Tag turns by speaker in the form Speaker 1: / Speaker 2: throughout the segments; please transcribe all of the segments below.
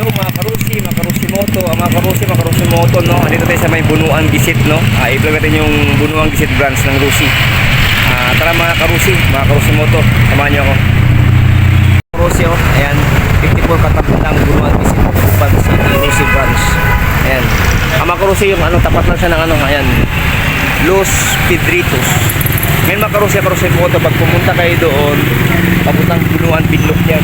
Speaker 1: Hello mga karusi moto, mga karusi moto, no. Dito tayo sa may Bunuan Gisit, no. I-vlog natin yung Bunuan Gisit branch ng Rusi. Tara mga karusi moto, samahan niyo ako. Karusi, oh, ayan, 54 katabi lang Bunuan Gisit, Bunuan City, Rusi branch. Ayan. Mga karusi, yung ano, tapat lang siya ng ano, ayan, Los Pedritos. Ngayon mga karusi moto, pag pumunta kayo doon, papuntang Bunuan Pinlock yan.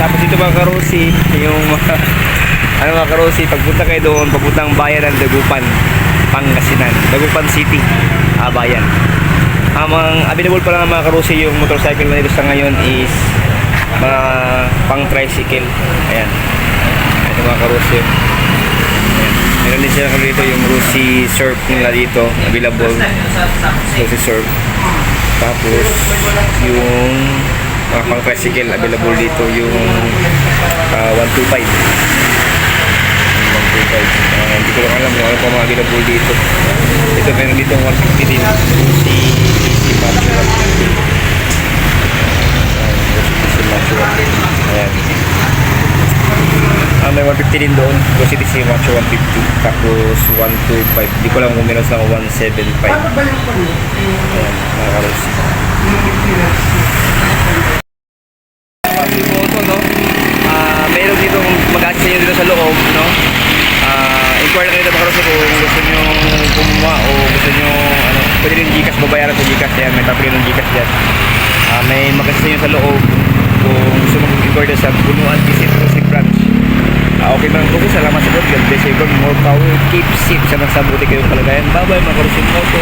Speaker 1: Tapos dito mga karusi, yung mga karusi, pagpunta kayo doon, papuntang bayan ng Dagupan, Pangasinan, Dagupan City, bayan. Ang available pa lang mga karusi, yung motorcycle na dito sa ngayon is mga pang tricycle. Ayan. Ito mga karusi. Ayan. Meron din sila dito yung Rusi Surf nila dito, available. Rusi Surf. Tapos yung mga pang tricycle available dito yung 125. Hindi ko lang alam kung ano pa mga available dito. Ito meron dito 150 din. Ayan. May 150 din doon. Kasi ito si Macho 150. Tapos 125. Hindi ko lang kung meron sa 175. Ayan, mga karosi. Moto, no? Meron dito mag-access nyo dito sa loob, no? Inquire lang dito mga karosi kung gusto nyo kumuha o gusto nyo, ano, pwede rin Gcash, babayaran sa Gcash. Ayan, may tapos ng Gcash dyan. May mag-access nyo sa loob kung gusto mo inquire sa Bunuan Gisit Rusi branch. Okay mga karusi, salamat sa God. God bless you, more power, keep safe sa masabuti kayong kalagayan. Bye bye mga karusi moto.